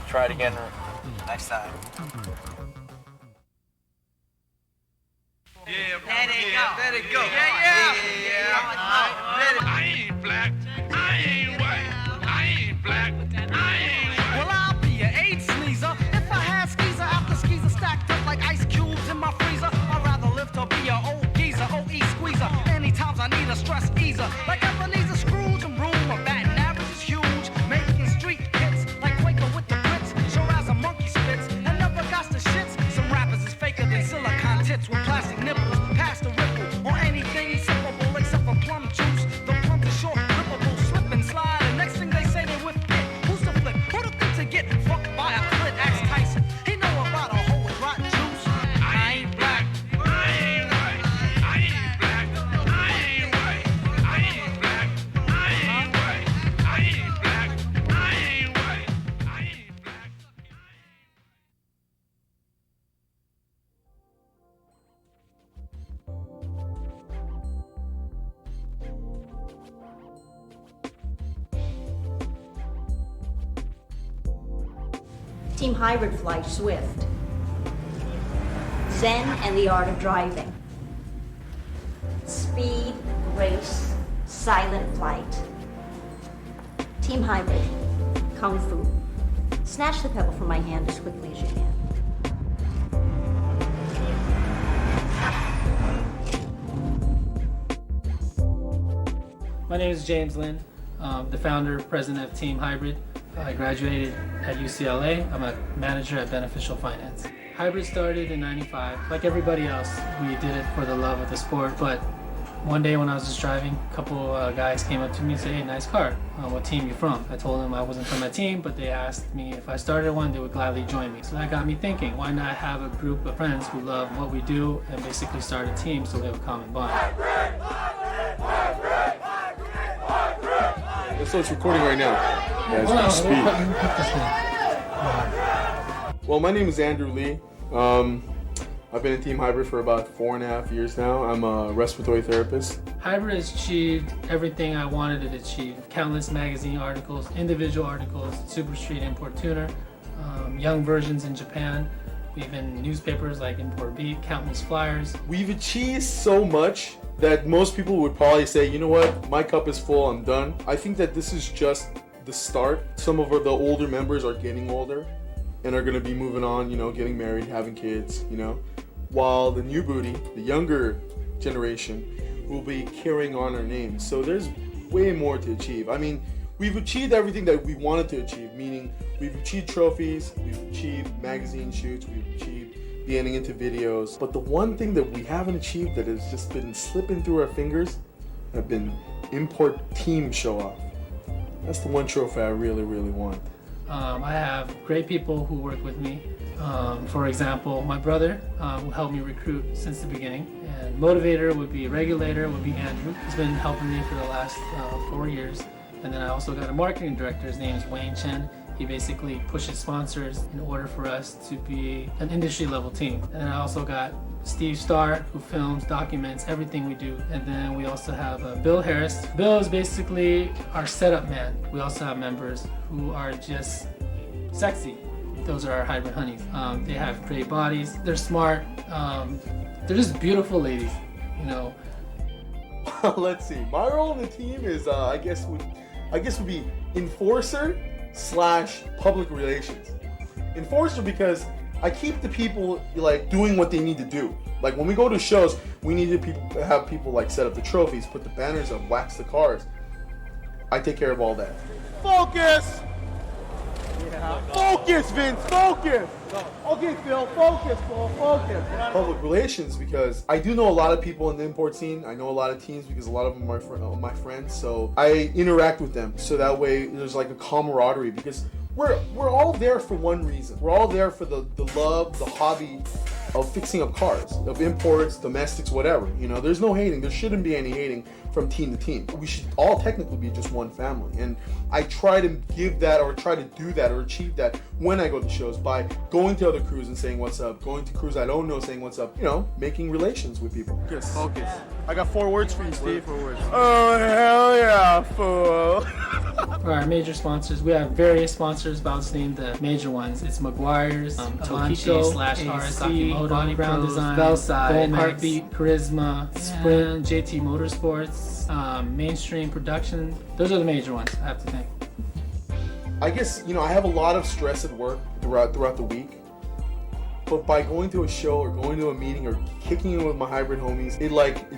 try it again next time. Yeah, let it go. Yeah. I ain't black. I ain't white. I ain't black. I ain't white. Well, I'll be an AIDS sneezer. If I had skeezer after skeezer stacked up like ice cubes in my freezer, I'd rather live to be an old geezer, OE squeezer. Anytimes I need a stress easer, like Ebenezer Scrooge and room. My batting average is huge, making street hits like Quaker with the Brits. Sure as a monkey spits and never got the shits. Some rappers is faker than silicone tits with plastic nipples. Pass the ripple or anything sippable except for plum juice. The plump is short, rippable, slip and slide. And next thing they say they whip it. Who's the flip? Who the think to get fucked by a clit? Ask Tyson. He know about a hoe with rotten juice. I ain't black. I ain't white. I ain't black. I ain't white. I ain't black. I ain't white. I ain't black. I ain't white. I ain't black. Team Hybrid Fly Swift. Zen and the Art of Driving. Speed, race, silent flight. Team Hybrid, Kung Fu. Snatch the pebble from my hand as quickly as you can. My name is James Lin, the founder, president of Team Hybrid. I graduated at UCLA. I'm a manager at Beneficial Finance. Hybrid started in '95. Like everybody else, we did it for the love of the sport, but one day when I was just driving, a couple guys came up to me and said, "Hey, nice car. What team you from?" I told them I wasn't from that team, but they asked me if I started one, they would gladly join me. So that got me thinking, why not have a group of friends who love what we do and basically start a team so we have a common bond. So it's recording right now as we speak. Well, my name is Andrew Lee. I've been in Team Hybrid for about 4.5 years now. I'm a respiratory therapist. Hybrid has achieved everything I wanted it to achieve. Countless magazine articles, individual articles, Super Street Import Tuner, young versions in Japan. We've been in newspapers like Import Beat, countless flyers. We've achieved so much that most people would probably say, you know what, my cup is full, I'm done. I think that this is just the start. Some of the older members are getting older and are gonna be moving on, you know, getting married, having kids, you know, while the new booty, the younger generation, will be carrying on our names. So there's way more to achieve. I mean, we've achieved everything that we wanted to achieve, meaning we've achieved trophies, we've achieved magazine shoots, we've achieved getting into videos. But the one thing that we haven't achieved that has just been slipping through our fingers have been import team show off. That's the one trophy I really, really want. I have great people who work with me. For example, my brother, who helped me recruit since the beginning. And motivator would be, regulator would be Andrew. He's been helping me for the last 4 years. And then I also got a marketing director. His name is Wayne Chen. He basically pushes sponsors in order for us to be an industry level team. And then I also got Steve Starr, who films, documents everything we do. And then we also have Bill Harris. Bill is basically our setup man. We also have members who are just sexy. Those are our hybrid honeys. They have great bodies. They're smart. They're just beautiful ladies, you know. Let's see. My role in the team is, I guess would be enforcer / public relations. Enforcer because I keep the people like doing what they need to do. Like when we go to shows, we need to have people like set up the trophies, put the banners up, wax the cars. I take care of all that. Focus! Yeah. Focus, Vince, focus! Okay, Phil, focus, Phil, focus. Public relations, because I do know a lot of people in the import scene. I know a lot of teams because a lot of them are my friends. So I interact with them. So that way there's like a camaraderie because we're all there for one reason. We're all there for the love, the hobby of fixing up cars, of imports, domestics, whatever. You know, there's no hating. There shouldn't be any hating from team to team. We should all technically be just one family. And I try to give that or try to do that or achieve that when I go to shows by going to other crews and saying what's up, going to crews I don't know saying what's up, you know, making relations with people. Focus. I got 4 words for you, Steve. 4 words. Oh, hell yeah, fool. For our major sponsors, we have various sponsors, but I'll just name the major ones. It's McGuire's, Tokichi / RSC, Body Brown Design, Bellside, Heartbeat, Charisma, Sprint, JT Motorsports, Mainstream Production. Those are the major ones, I have to think. I guess, you know, I have a lot of stress at work throughout the week. But by going to a show or going to a meeting or kicking in with my hybrid homies, it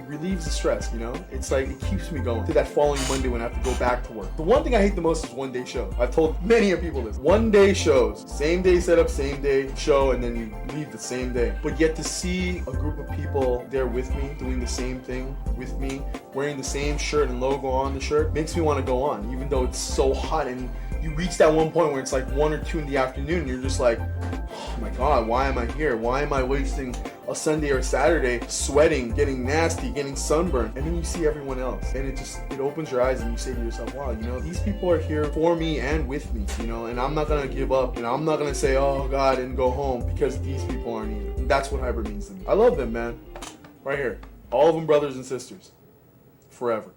relieves the stress, you know? It's like, it keeps me going to that following Monday when I have to go back to work. The one thing I hate the most is one-day show. I've told many of people this. One-day shows. Same day setup, same day show, and then you leave the same day. But yet to see a group of people there with me, doing the same thing with me, wearing the same shirt and logo on the shirt, makes me want to go on, even though it's so hot and you reach that one point where it's like 1 or 2 in the afternoon and you're just like, oh my God, why am I here? Why am I wasting a Sunday or Saturday sweating, getting nasty, getting sunburned? And then you see everyone else and it opens your eyes and you say to yourself, wow, you know, these people are here for me and with me, you know, and I'm not gonna give up. You know, I'm not gonna say, oh God, and go home because these people aren't either. And that's what hybrid means to me. I love them, man. Right here. All of them brothers and sisters. Forever.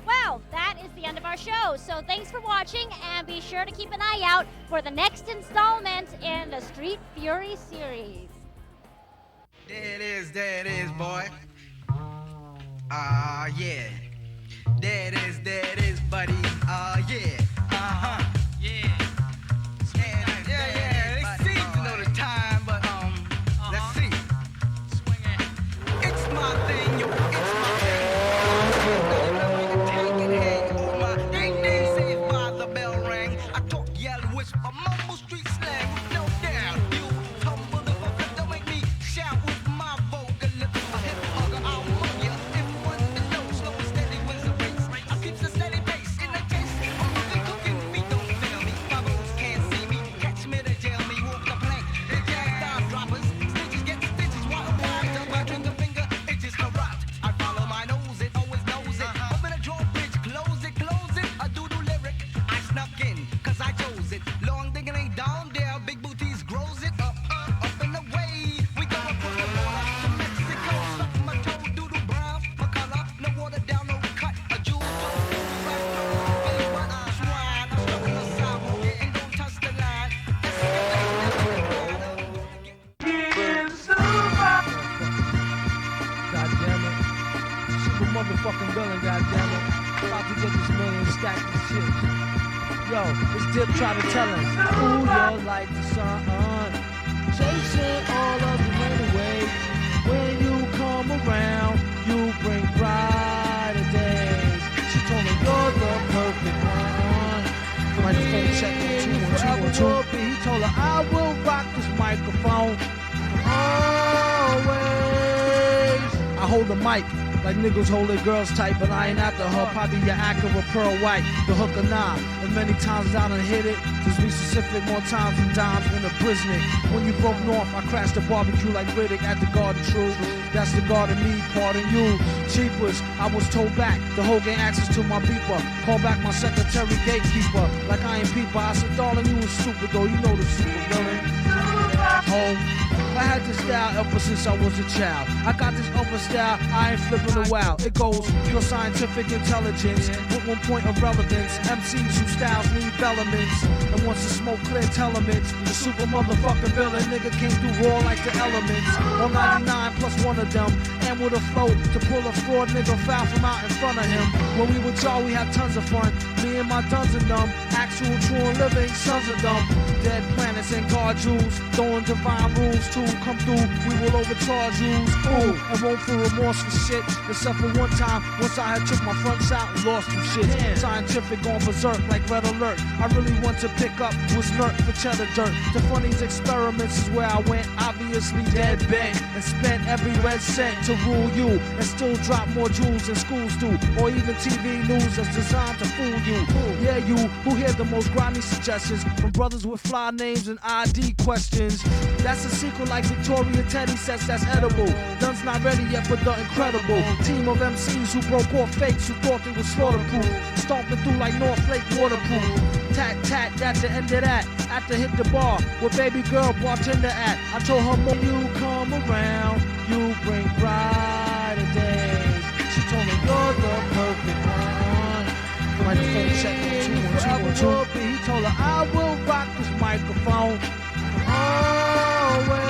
Well, that is the end of our show. So thanks for watching, and be sure to keep an eye out for the next installment in the Street Fury series. There it is, boy. Yeah. There it is, buddy. Yeah. Uh-huh. Yeah. Yeah. They seem to know the time, but let's see. It's my thing, yo. It's my thing. Take it, hey. My ding saved by the bell ring. I talk, yell, whisper, mumble street slang with no doubt. You tumble the fucker, don't make me shout with my vocal lips. A hip hugger, I'll mug ya. If one's the no, slow and steady wins the race. I keep a steady pace in the chase. I'm moving, cooking, feet don't fail me. My bones can't see me. Catch me to jail me. Walk the plank. They jazz dive droppers. Stitches get stitches. While I'm wild up, I drink a finger. It just corrupt. I follow my nose. It always knows it. Open a drawbridge. Close it. A doodle lyric. I snuck in, cause I chose it. Long digging ain't down there. Big booties grows it up and away. We go across the border to Mexico. Suck my toe, doodle brown. My color, no water down, no cut. A jewel, swine. I'm stuck on the sidewalk and don't touch the line. God damn it. Super motherfucking villain, god damn it. About to get this million stacked of shit. Yo, this Dip try to tell us who you're like the sun. Chasing all of the rain away. When you come around, you bring brighter days. She told me you're the perfect one. Microphone check 1 2 1 2 1 2. He told her I will rock this microphone always. I hold the mic like niggas hold their girls tight, but I ain't after her. Probably your Acura Pearl White, the hook or nah. And many times I done hit it. Just be specific, more times than dimes in a Brisnick. When you broke north, I crashed the barbecue like Riddick at the Garden True. That's the garden me, pardon you. Cheapers, I was told back. The whole gang access to my beeper. Call back my secretary gatekeeper. Like I ain't peeper. I said, darling, you was stupid though. You know the super villain. Home. I had this style ever since I was a child. I got this other style, I ain't flipping a wow. It goes pure scientific intelligence with 1 point of relevance. MCs whose styles need elements and wants to smoke clear telements. The super motherfucking villain nigga came through raw like the elements. All 99 plus one of them. And with a flow to pull a fraud nigga foul from out in front of him. When we with y'all, we had tons of fun. Me and my duns and them. Actual true and living sons of them. Dead planets and guard jewels. Throwing divine rules to come through. We will overcharge yous. Ooh, and won't feel remorse for shit. Except for one time, once I had took my fronts out and lost some shit. Damn. Scientific gone berserk like red alert. I really want to pick up was nerd for cheddar dirt. To funnies experiments is where I went. Obviously dead bent. And spent every red cent to rule you. And still drop more jewels than schools do. Or even TV news that's designed to fool you. Yeah, you who hear the most grimy suggestions from brothers with fly names and ID questions. That's a secret like Victoria Teddy says that's edible. Duns not ready yet for the incredible team of MCs who broke off fakes who thought they were slaughterproof. Stomping through like North Lake waterproof. Tat tat at the end of that. After hit the bar where baby girl bartender at. I told her when you come around, you bring brighter days. She told me you're the perfect one. Microphone check 1 2 1 2 1 2. He told her I will rock this microphone always.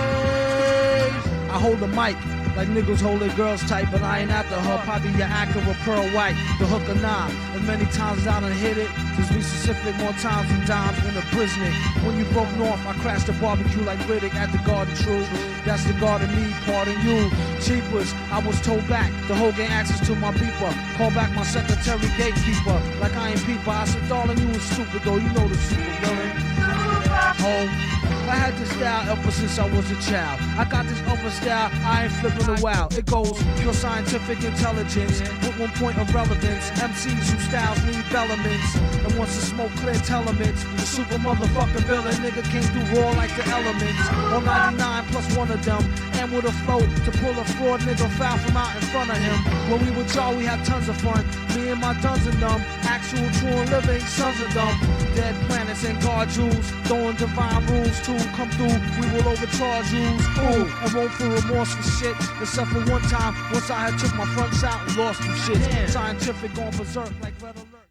I hold the mic like niggas hold their girls tight, but I ain't after her. Probably your Acura Pearl White, the hook or nah. And many times I done hit it. Just be specific, more times than dimes in a Brisnick. When you broke north, I crashed the barbecue like Riddick at the Garden True. That's the garden me, pardon you. Cheapers, I was told back. The whole gang access to my beeper. Call back my secretary gatekeeper. Like I ain't peeper. I said, darling, you was stupid though. You know the super villain. Home. I had this style ever since I was a child. I got this other style, I ain't flipping a wow. It goes pure scientific intelligence with 1 point of relevance. MCs whose styles need elements and wants to smoke clear telements. The super motherfucking villain nigga came through raw like the elements. All 99 plus one of them. And with a flow to pull a fraud nigga foul from out in front of him. When we with y'all, we had tons of fun. Me and my duns and them. Actual true and living sons of them. Dead planets and guard jewels. Throwing divine rules to come through. We will overcharge yous. Ooh, and won't feel remorse for shit. Except for one time, once I had took my fronts out and lost some shit. Scientific gone berserk like red alert.